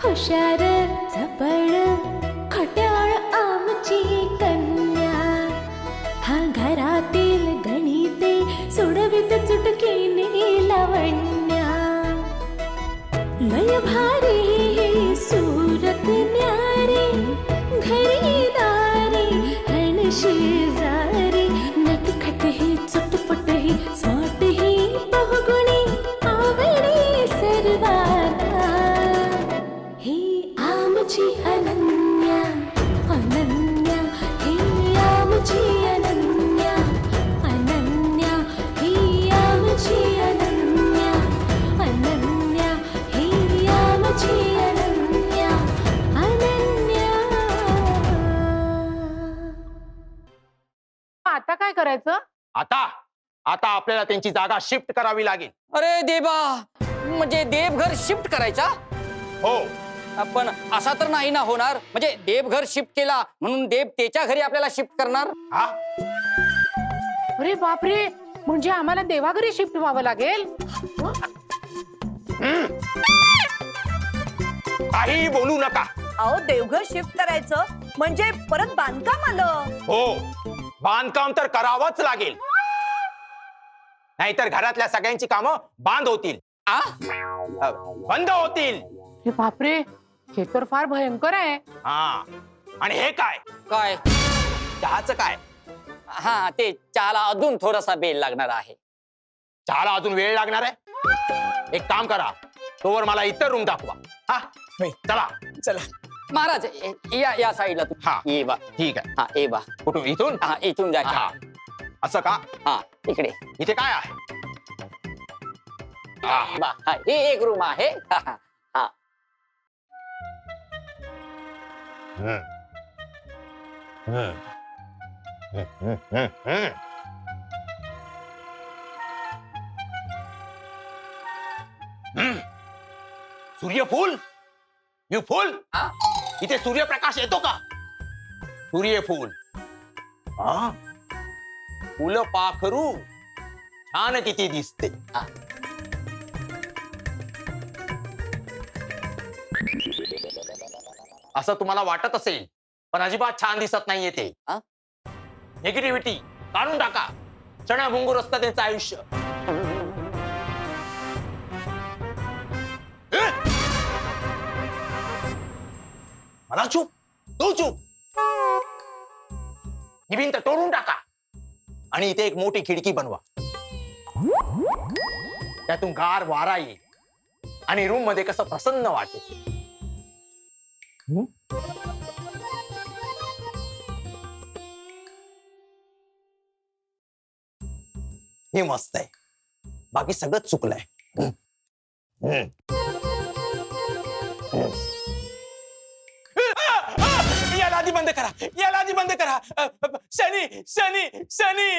हुशार चपळ खट्याळ आमची कन्या, हा घरातील गणिते सोडवित चुटकीने लावण्या. लय भारी सूरत न्यारी, घरी दारी हण शेजारी, नटखट ही चटपट ही स्मार्ट ही बहुगुणी आवडी सर्वांना. ही आमची अनन्या अनन्या, ही आमची अनन्या अनन्या, ही आमची अनन्या अनन्या, ही आमची अनन्या अनन्या. आता काय करायचं? आता आता आपल्याला त्यांची जागा शिफ्ट करावी लागेल. अरे देवा, म्हणजे देवघर शिफ्ट करायचा? हो. पण असा तर नाही ना होणार, म्हणजे देवघर शिफ्ट केला म्हणून देव त्याच्या घरी आपल्याला शिफ्ट करणार? हा, अरे बापरे, म्हणजे आम्हाला देवाघरी शिफ्ट व्हावं लागेल? काही बोलू नका. अहो देवघर शिफ्ट करायचं म्हणजे परत बांधकाम आलं. हो, बांधकाम तर करावंच लागेल, नाहीतर घरातल्या सगळ्यांची कामं बंद होतील. बंद होतील. अरे बापरे, हे तर फार भयंकर आहे. हा, आणि हे काय काय? चहाचं काय? हा, ते चहाला अजून थोडासा बेल लागणार आहे. चहाला अजून वेळ लागणार आहे? एक काम करा, तोवर मला इतर रूम दाखवा. हा, चला चला महाराज, या या साईडला तू. हा. ये बा. ठीक आहे. हा, ये बा. कुठून? इथून? हा, इथून जा. हा, असं का? हा, इकडे. इथे काय आहे? बा, हा, हे एक रूम आहे. हा, हा. हा. हम्म. हम्म. हम्म, हम्म, हम्म. हम्म. सूर्यफूल? You fool? हा? इथे सूर्यप्रकाश येतो का? सूर्यफूल. हा, फुलं पाखरू छान किती दिसते. हा. असं तुम्हाला वाटत असेल, पण अजिबात छान दिसत नाहीये ते. हा? निगेटिव्हिटी काढून टाका. चणाभुंगूर असतं त्यांचं आयुष्य. मला चूप, तू चूप. ही भिंत तोडून टाका आणि इथे एक मोठी खिडकी बनवा. त्यातून गार वारा येईल आणि रूम मध्ये कसं प्रसन्न वाटेल. हे मस्त आहे, बाकी सगळं चुकलंय. याला आधी बंद करा, याला आधी बंद करा. शनी शनी शनी.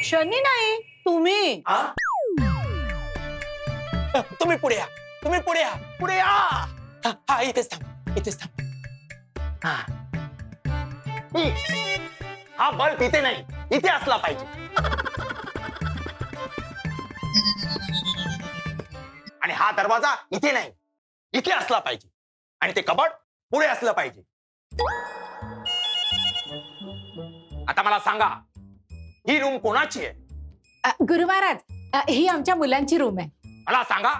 शनी नाही, तुम्ही. आ? तुम्ही पुढे या, तुम्ही पुढे या, पुढे या. हा, हा, इथेच थांब, इथेच थांब. हा. हा बल्ब इथे नाही, इथे असला पाहिजे. आणि हा दरवाजा इथे नाही, इथे असला पाहिजे. आणि ते कबड पुढे असलं पाहिजे. आता मला सांगा, ही रूम कोणाची आहे? गुरु महाराज, ही आमच्या मुलांची रूम आहे. मला सांगा,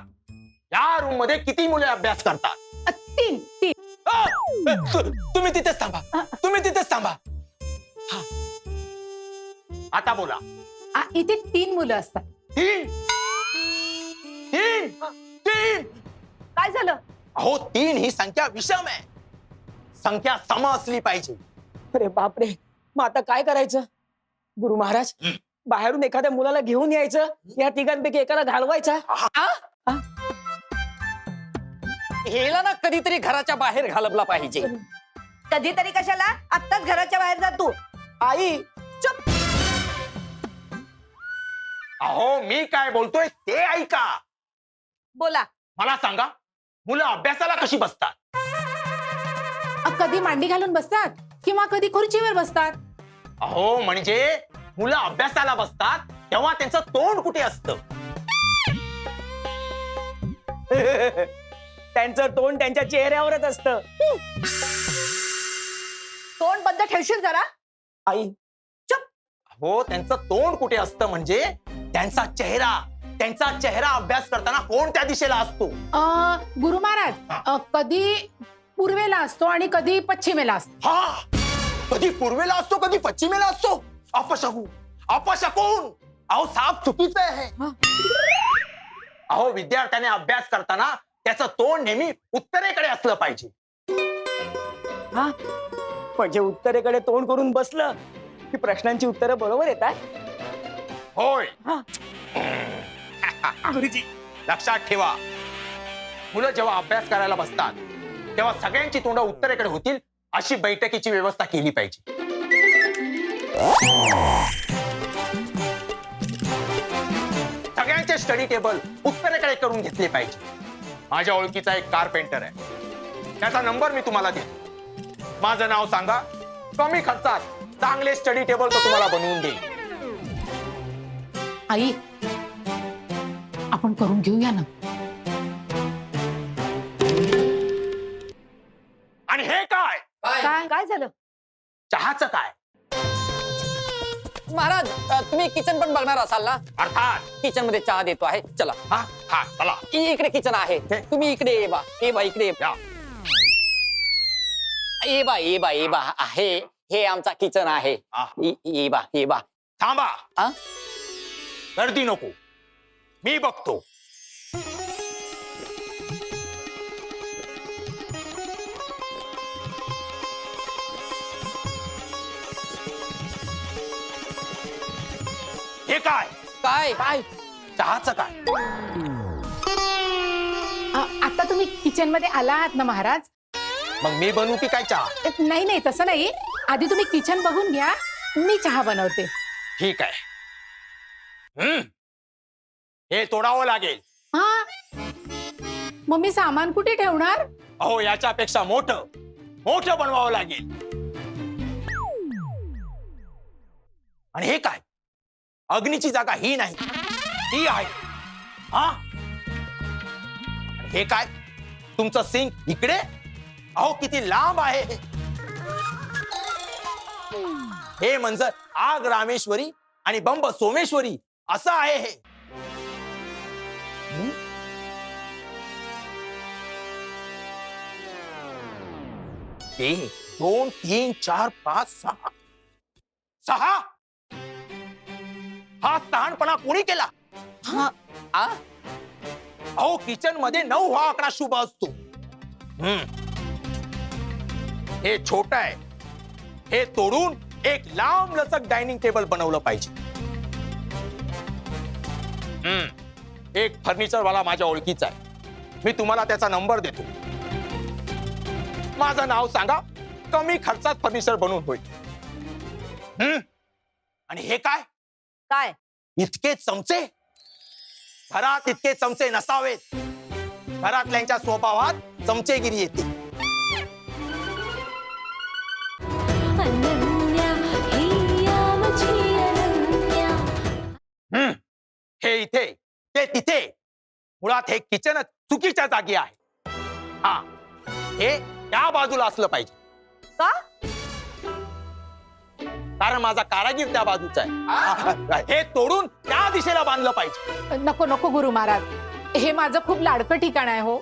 या रूम मध्ये किती मुले अभ्यास करतात? 3 3. तुम्ही तिथेच थांबा, तुम्ही तिथेच थांबा. हा. आता बोला. इथे 3 मुलं असतात. 3 3 3. काय झालं? अहो, 3 ही संख्या विषम आहे. संख्या सम असली पाहिजे. अरे बापरे, मग आता काय करायचं? गुरु महाराज, बाहेरून एखाद्या मुलाला घेऊन यायचं, या तिघांपैकी एकाला घालवायचा. हेला ना कधीतरी घराच्या बाहेर घालवला पाहिजे. कधीतरी कशाला? आत्ताच घराच्या बाहेर जा तू. आई, चुप. अहो, मी काय बोलतोय ते ऐका. बोला. मला सांगा, मुलं अभ्यासाला कशी बसतात? कधी मांडी घालून बसतात किंवा कधी खुर्चीवर बसतात. अहो, म्हणजे मुलं अभ्यासाला बसतात तेव्हा त्यांचं तोंड कुठे असतं? त्यांचं तोंड त्यांच्या चेहऱ्यावरच असतं. तोंड बंद ठेवशील जरा. आई हो, त्यांचं तोंड कुठे असतं म्हणजे त्यांचा चेहरा अभ्यास करताना कोणत्या दिशेला असतो? गुरु महाराज कधी पूर्वेला असतो आणि कधी पश्चिमेला असतो. हा, कधी पूर्वेला असतो कधी पश्चिमेला असतो. अपशकुन. अहो साफ चुकीचं आहे. अहो विद्यार्थ्याने अभ्यास करताना त्याचं तोंड नेहमी उत्तरेकडे असलं पाहिजे. हा म्हणजे उत्तरेकडे तोंड करून बसलं की प्रश्नांची उत्तरं बरोबर येतात. होय. हा. गुरुजी लक्षात ठेवा, मुलं जेव्हा अभ्यास करायला बसतात तेव्हा सगळ्यांची तोंड उत्तरेकडे होतील अशी बैठकीची व्यवस्था केली पाहिजे. सगळ्यांचे स्टडी टेबल उत्तरेकडे करून घेतले पाहिजे. माझ्या ओळखीचा एक कारपेंटर आहे, त्याचा नंबर मी तुम्हाला देतो. माझं नाव सांगा, कमी खर्चात चांगले स्टडी टेबल तो तुम्हाला बनवून देईल. आई आपण करून घेऊया ना. आणि हे काय? काय काय झालं? चहाचं काय? महाराज तुम्ही किचन पण बघणार असाल ना? अर्थात. किचन मध्ये चहा देतो आहे, चला. हा हा चला. इकडे किचन आहे, तुम्ही इकडे ये बा. इकडे या. ये बा आहे. हे आमचा किचन आहे. आ. ये बा. थांबा. हा? गर्दी नको, मी बघतो. हे काय? काय चहाचं काय? आता तुम्ही किचन मध्ये आला आहात ना महाराज? मग मी बनवू की काय चहा? नाही तसं नाही. आधी तुम्ही किचन बघून घ्या, मी चहा बनवते. ठीक आहे. हे तोडावं लागेल. हा मग मी सामान कुठे ठेवणार? अहो याच्यापेक्षा मोठं बनवावं लागेल. आणि हे काय? अग्नीची जागा ही नाही, ही आहे. हा, हे काय? तुमचं सिंक इकडे? अहो किती लांब आहे हे. म्हणजे आग रामेश्वरी आणि बंब सोमेश्वरी असं आहे हे. 1 2 3 4 5 6 हा सहानपणा कोणी केला? अहो किचन मध्ये 9 हा आकडा शुभ असतो. हे छोट आहे, हे तोडून एक लांब लचक डायनिंग टेबल बनवलं पाहिजे. एक फर्निचर वाला माझ्या ओळखीचा आहे, मी तुम्हाला त्याचा नंबर देतो. माझं नाव सांगा, कमी खर्चात फर्निचर बनवून होईल. आणि हे काय? काय? इतके चमचे? घरात इतके चमचे नसावेत. घरातल्यांच्या स्वभावात चमचेगिरी येते. अनन्या हिया मुझी अनन्या. हे इथे ते तिथे. मुळात हे किचन चुकीच्या जागी आहे. हा, हे त्या बाजूला असलं पाहिजे. का? कारण माझा कारागीर त्या बाजूचा आहे. हे तोडून त्या दिशेला बांधलं पाहिजे. नको गुरु महाराज, हे माझं खूप लाडकं ठिकाण आहे. हो,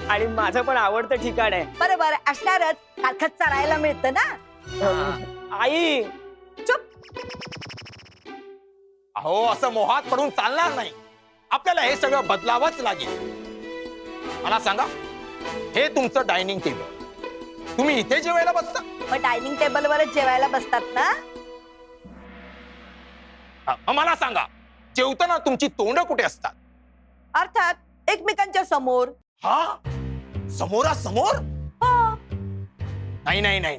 आणि माझं पण आवडतं ठिकाण आहे. बरोबर असणारच, सारखं चरायला मिळतं ना. आई अहो असं मोहात पडून चालणार नाही. आपल्याला हे सगळं बदलावंच लागेल. मला सांगा, हे तुमचं डायनिंग टेबल, तुम्ही इथे जेवायला बसता? मग डायनिंग टेबलवरच जेवायला बसतात ना. मला सांगा, जेवताना तुमची तोंड कुठे असतात? अर्थात एकमेकांच्या समोर. हा, समोरासमोर? हो. नाही नाही नाही,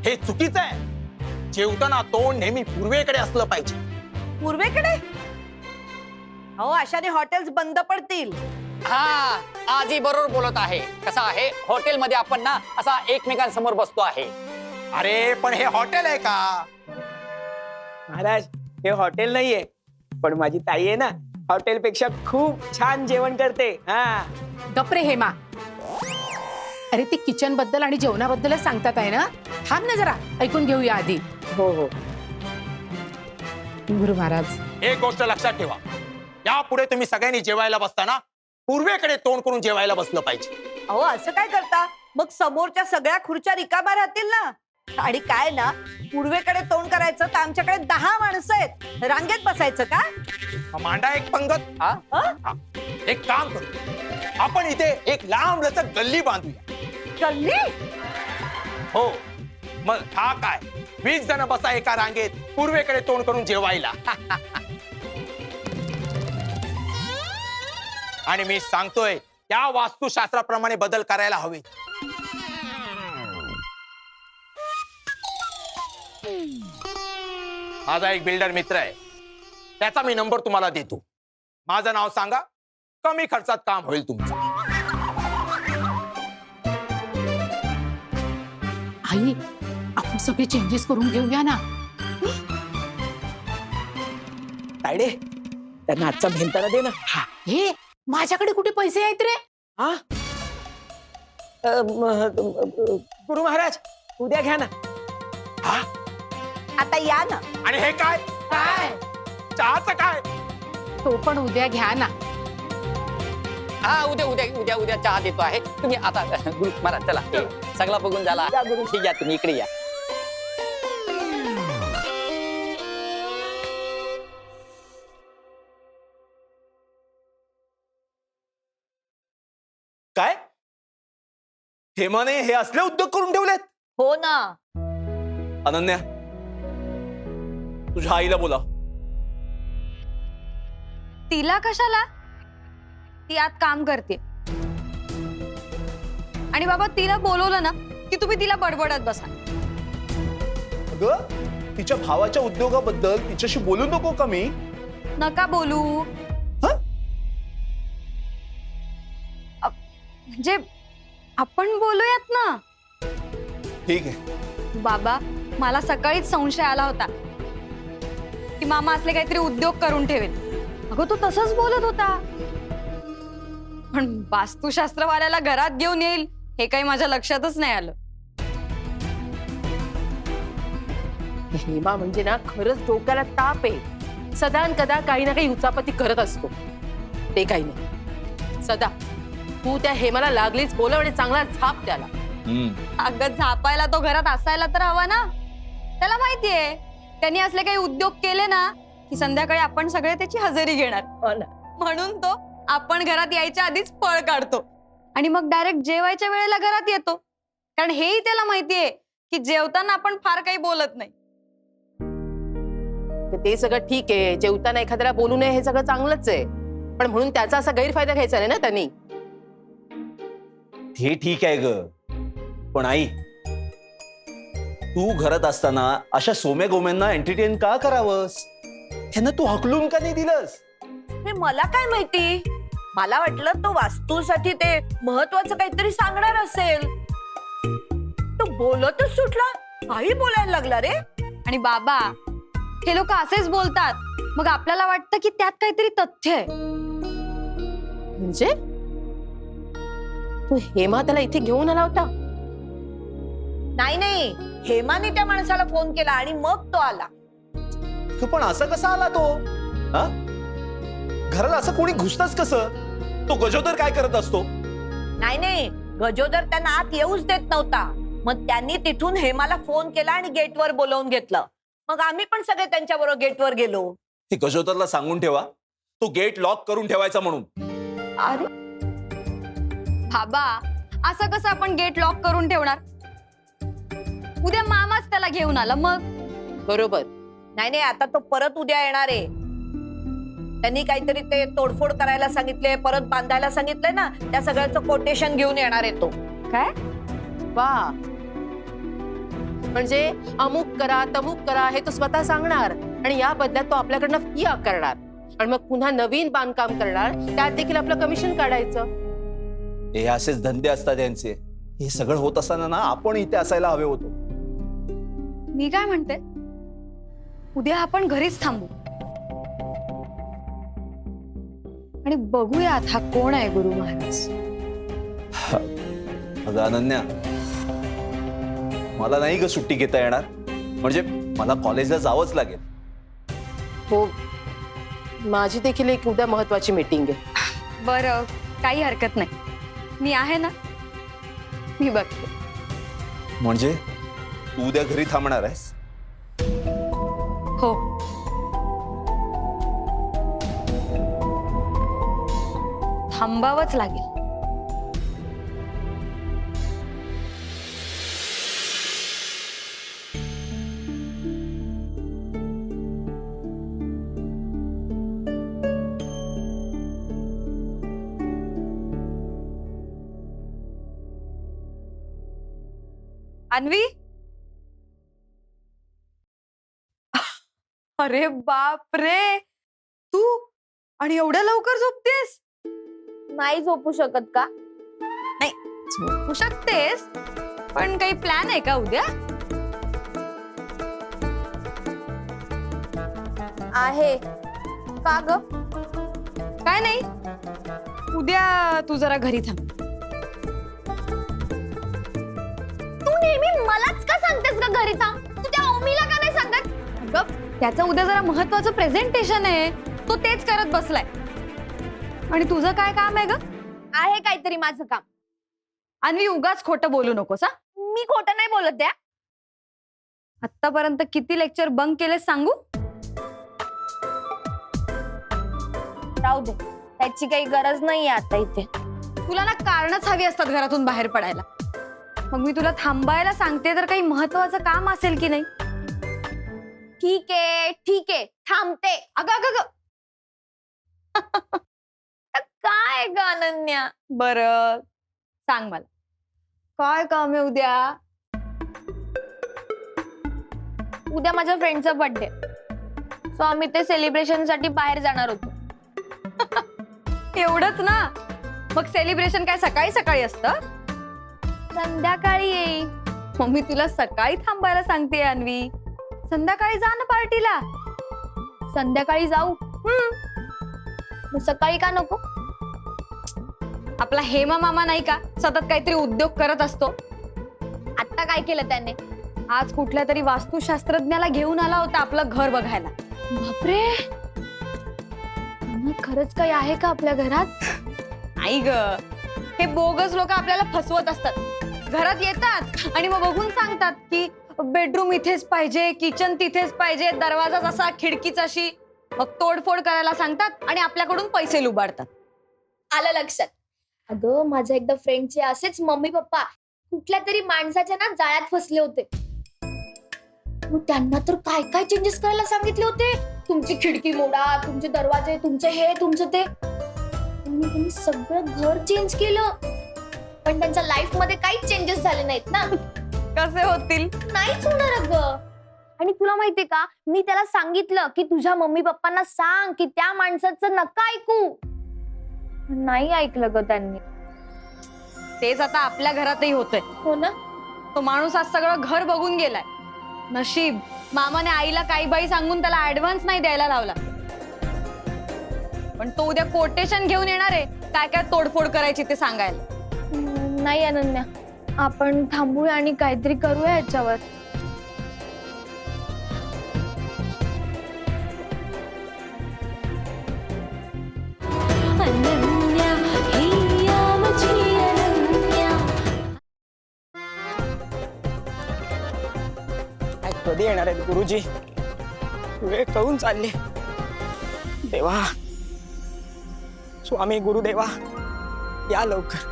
हे चुकीचं आहे. जेवताना तोंड नेहमी पूर्वेकडे असलं पाहिजे. पूर्वेकडे? हो, अशाने हॉटेल्स बंद पडतील. हा, आजी बरोबर बोलत आहे. कसं आहे, हॉटेलमध्ये आपण ना असा एकमेकांसमोर बसतो आहे. अरे पण हे हॉटेल आहे का? महाराज, हे हॉटेल नाहीये, पण माझी ताई आहे ना, हॉटेलपेक्षा खूप छान जेवण करते. हा गप्रे हेमा. अरे ते किचन बद्दल आणि जेवणाबद्दलच सांगतात आहे ना. थांब ना जरा, ऐकून घेऊया आधी. हो हो. गुरु महाराज, एक गोष्ट लक्षात ठेवा, यापुढे तुम्ही सगळ्यांनी जेवायला बसताना पूर्वेकडे तोंड करून जेवायला बसलं पाहिजे. अहो असं काय करता? मग समोरच्या सगळ्या खुर्च्या रिकाम्या राहतील ना. आणि काय ना, पूर्वेकडे तोंड करायचं तर आमच्याकडे 10 माणसं आहेत, रांगेत बसायचं का? मांडा एक पंगत. हा. एक काम करू, आपण इथे एक लांब लचक गल्ली बांधूया. गल्ली? हो, मग हा काय, 20 जण बसा एका रांगेत पूर्वेकडे तोंड करून जेवायला. आणि मी सांगतोय त्या वास्तुशास्त्राप्रमाणे बदल करायला हवे. माझा एक बिल्डर मित्र आहे, त्याचा मी नंबर तुम्हाला देतो. माझं नाव सांगा, कमी खर्चात काम होईल तुमचं. आई आपण सगळे चेंजेस करून घेऊया ना. तायडे, त्यांना आजचा भेंताना दे ना. हे माझ्याकडे कुठे पैसे आहेत रे? हा गुरु महाराज, उद्या घ्या ना. हा? आता या ना. आणि हे काय, काय? चहाचं काय? तो पण उद्या घ्या ना. हा उद्या उद्या उद्या उद्या चहा देतो आहे. तुम्ही आता गुरु महाराज चला, हे सगळा बघून झाला. ठीक आहे, तुम्ही इकडे या. काय हेमाने हे असले उद्योग करून ठेवलेत? हो ना. अनन्या, तुझ्या आईला बोला. तिला कशाला? ती आत काम करते. आणि बाबा तिला बोलवलं ना की तुम्ही तिला बडबडत बसा. अगं, तिच्या भावाच्या उद्योगाबद्दल तिच्याशी बोलू नको का मी? नका बोलू. हं? म्हणजे आपण बोलूयात ना. ठीक आहे. बाबा, मला सकाळीच संशय आला होता की मामा असले काहीतरी उद्योग करून ठेवेल. अगं तो तसंच बोलत होता, पण वास्तुशास्त्रवाल्याला घरात घेऊन येईल हे काही माझ्या लक्षातच नाही आलं. हेमा म्हणजे ना खरंच डोक्याला ताप आहे. सदा न कदा काही ना काही उचापती करत असतो. ते काही नाही. सदा तू त्या हेमाला लागलीच बोलव आणि चांगला झाप त्याला. अगं झापायला तो घरात असायला तर हवा ना. त्याला माहितीये त्यांनी असले काही उद्योग केले ना की संध्याकाळी आपण सगळे त्याची हजेरी घेणार. म्हणून तो आपण घरात यायच्या आधीच पळ काढतो आणि मग डायरेक्ट जेवायच्या वेळेला घरात येतो. कारण हेही त्याला माहितीये की जेवताना आपण फार काही बोलत नाही. ते सगळं ठीक आहे, जेवताना एखाद्याला बोलू नये हे सगळं चांगलंच आहे, पण म्हणून त्याचा असा गैरफायदा घ्यायचा नाही ना त्यांनी. हे ठीक आहे ग, पण आई, तू घरात असताना अशा सोम्या गोम्यांना एंटरटेन का करावंस? त्यांना तू हकलून का नाही दिलंस? हे मला काय माहिती. मला वाटलं तो वास्तूसाठी ते महत्वाचं काहीतरी सांगणार असेल. तो बोलतच सुटला. काही बोलायला लागला रे. आणि बाबा, हे लोक असेच बोलतात, मग आपल्याला वाटतं की त्यात काहीतरी तथ्य आहे. म्हणजे तू हेमा त्याला इथे घेऊन आला होता? नाही नाही, हेमाने त्या माणसाला फोन केला आणि मग तो आला. पण असं कसा आला तो? हा? घरात असं कोणी घुसतच कसं? तो गजोदर काय करत असतो? नाही नाही, गजोदर त्यांना आत येऊच देत नव्हता. मग त्यांनी तिथून हेमाला फोन केला आणि गेटवर बोलवून घेतलं. मग आम्ही पण सगळे त्यांच्याबरोबर गेटवर गेलो. ते गजोदरला सांगून ठेवा तो गेट लॉक करून ठेवायचा म्हणून. अरे बाबा, असं कसं आपण गेट लॉक करून ठेवणार? उद्या मामाच त्याला घेऊन आला मग. बरोबर. नाही नाही, आता तो परत उद्या येणार आहे. त्यांनी काहीतरी ते तोडफोड करायला सांगितले, परत बांधायला सांगितलंय ना, त्या सगळ्याचं कोटेशन घेऊन येणार आहे तो. काय? वा, म्हणजे अमुक करा तमुक करा हे तो स्वतः सांगणार आणि या बदल्यात तो आपल्याकडनं फी आकारणार आणि मग पुन्हा नवीन बांधकाम करणार. त्यात देखील आपलं कमिशन काढायचं. हे असेच धंदे असतात त्यांचे. हे सगळं होत असताना ना आपण इथे असायला हवे होतो. मी काय म्हणते, उद्या आपण घरीच थांबू. आणि बघूयात हा कोण आहे गुरु महाराज. अगं अनन्या, मला नाही ग सुट्टी घेता येणार. म्हणजे मला कॉलेजला जावंच लागेल. हो, माझी देखील एक उद्या महत्वाची मीटिंग आहे. बरं, काही हरकत नाही, मी आहे ना, मी बघते. म्हणजे तू उद्या घरी थांबणार आहेस? हो, थांबावंच लागेल. अन्वी, अरे बाप रे, तू आणि एवढ्या लवकर झोपतेस? नाही झोपू शकत का? नाही, झोपू शकतेस, पण काही प्लॅन आहे का उद्या? आहे का ग? काय नाही, उद्या तू जरा घरी थांब. तू नेहमी मलाच का सांगतेस का घरी थांब? तू त्या ओमीला का नाही सांगत? अगं, त्याचं उद्या जरा महत्वाचं प्रेझेंटेशन आहे, तो तेच करत बसलाय. आणि तुझं काय काम आहे ग? आहे काहीतरी माझं काम. अन्वी, उगाच खोटं बोलू नकोस हा. मी खोटं नाही बोलत त्या. आतापर्यंत किती लेक्चर बंक केले सांगू? राहू दे, त्याची काही गरज नाहीये आता इथे. तुला ना कारणच हवी असतात घरातून बाहेर पडायला. मग मी तुला थांबायला सांगते तर काही महत्वाचं काम असेल की नाही? ठीक आहे, थांबते. अगं अगं अगं. काय ग अनन्या? बरं, सांग मला, काय काम आहे उद्या? उद्या माझ्या फ्रेंडचा बर्थडे, सो आम्ही ते सेलिब्रेशन साठी बाहेर जाणार होतो. एवढंच ना? मग सेलिब्रेशन काय सकाळी सकाळी असतं? संध्याकाळी येईल. मग मी तुला सकाळी थांबायला सांगते अन्वी. संध्याकाळी जा ना पार्टीला. संध्याकाळी जाऊ. मग सकाळी का नको? आपला हेमा मामा नाही का सतत काहीतरी उद्योग करत असतो? आता काय केलं त्याने? आज कुठल्या तरी वास्तुशास्त्रज्ञाला घेऊन आला होता आपलं घर बघायला. बापरे, खरंच काही आहे का आपल्या घरात? आई ग, हे बोगस लोक आपल्याला फसवत असतात. घरात येतात आणि मग बघून सांगतात की बेडरूम इथेच पाहिजे, किचन तिथेच पाहिजे, दरवाजा जसा खिडकीच अशी. मग तोडफोड करायला सांगतात आणि आपल्याकडून पैसे लुबाडतात. आलं लक्षात. अगं, माझ्या एकदा फ्रेंडचे असेच मम्मी पप्पा कुठल्या तरी माणसाच्या ना जाळ्यात फसले होते. मग त्यांना तर काय काय चेंजेस करायला सांगितले होते. तुमची खिडकी मोडा, तुमचे दरवाजे, तुमचे हे, तुमचं ते. त्यांनी सगळं घर चेंज केलं, पण त्यांच्या लाईफ मध्ये काहीच चेंजेस झाले नाहीत ना. कसे होतील? नाहीच होणार अगं. आणि तुला माहितीये का, मी त्याला सांगितलं की तुझ्या मम्मी पप्पांना सांग की त्या माणसाचं नका ऐकू. नाही ऐकलं ग त्यांनी. तेच आता आपल्या घरातही होतंय. हो ना? तो माणूस आज सगळं घर बघून गेलाय. नशीब मामाने आईला काही बाई सांगून त्याला ऍडव्हान्स नाही द्यायला लावला. पण तो उद्या कोटेशन घेऊन येणार आहे काय काय तोडफोड करायची ते सांगायला. नाही अनन्या, आपण थांबूया आणि काहीतरी करूया याच्यावर. अनन्या हिया मुझी अनन्या. कधी येणार आहेत गुरुजी? वेळ कळून चालले. देवा, स्वामी गुरुदेवा, या लवकर.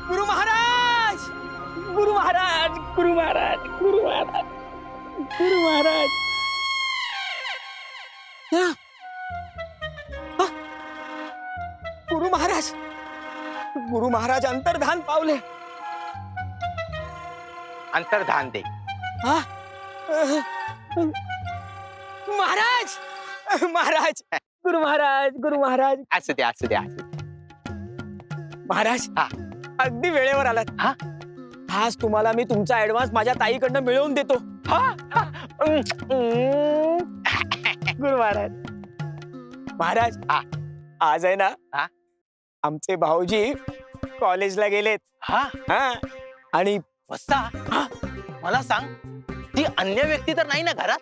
गुरु महाराज, गुरु महाराज, गुरु महाराज, गुरु महाराज, गुरु महाराज. या. हा. गुरु महाराज, गुरु महाराज अंतर्धान पावले. अंतर्धान दे. हा? महाराज, महाराज, गुरु महाराज, गुरु महाराज. असू दे, असू दे, असू दे. महाराज, हा. अगदी वेळेवर आलात. हा? आज तुम्हाला मी तुमचा ऍडव्हान्स माझ्या ताईकडनं मिळवून देतो. हा? गुरु महाराज, महाराज हा. आज आहे ना हा? आमचे भाऊजी कॉलेजला गेलेत. हा हा आणि बस्ता मला सांग ती अन्य व्यक्ती तर नाही ना घरात?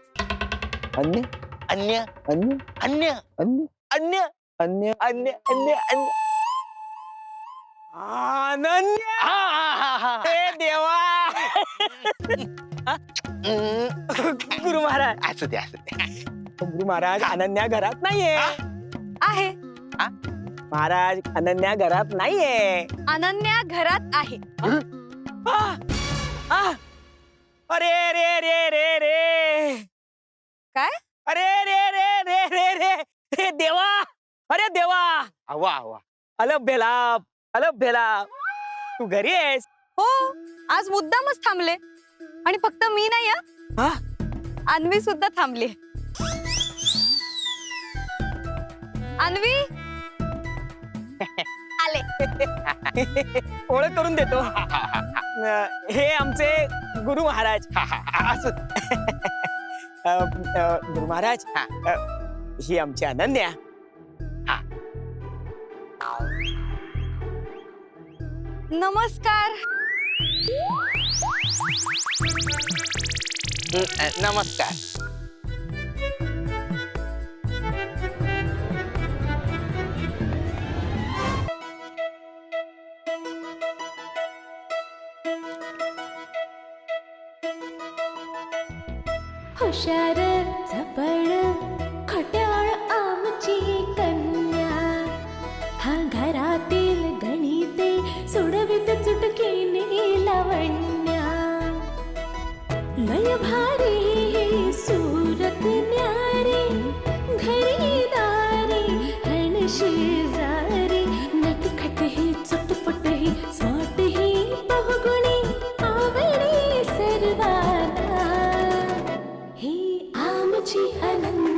अन्य अन्य अन्य अन्य अन्य अन्य अन्य अन्य अन्य अन्य अनन्य. हा हा हा हा हे देवा. गुरु महाराज असू दे असू दे. गुरु महाराज अनन्या घरात नाहीये. आहे महाराज अनन्या घरात नाहीये. अनन्या घरात आहे. आ, आ. अरे रे रे रे रे. काय? अरे रे रे रे रे रे रे देवा. अरे देवा. वा वा अलग भेला तू घरी आहेस? हो आज मुद्दामच थांबले आणि फक्त मी नाही हा? अन्वी सुद्धा थांबली. अन्वी आले. ओळख करून देतो. हे आमचे गुरु महाराज. असू गुरु महाराज ही आमची अनन्या. नमस्कार. नमस्कार. हुशार झपळ खट्याळ आमची कन्या हा घरातील गणिते सोडवित चुटकीने लावण्या लय भारी सूरत न्यारी घरी दारी हणशी जारी नटखट ही चटपट ही स्वाट ही बहुगुणी आवडी सर्वांना ही आमची अनन्या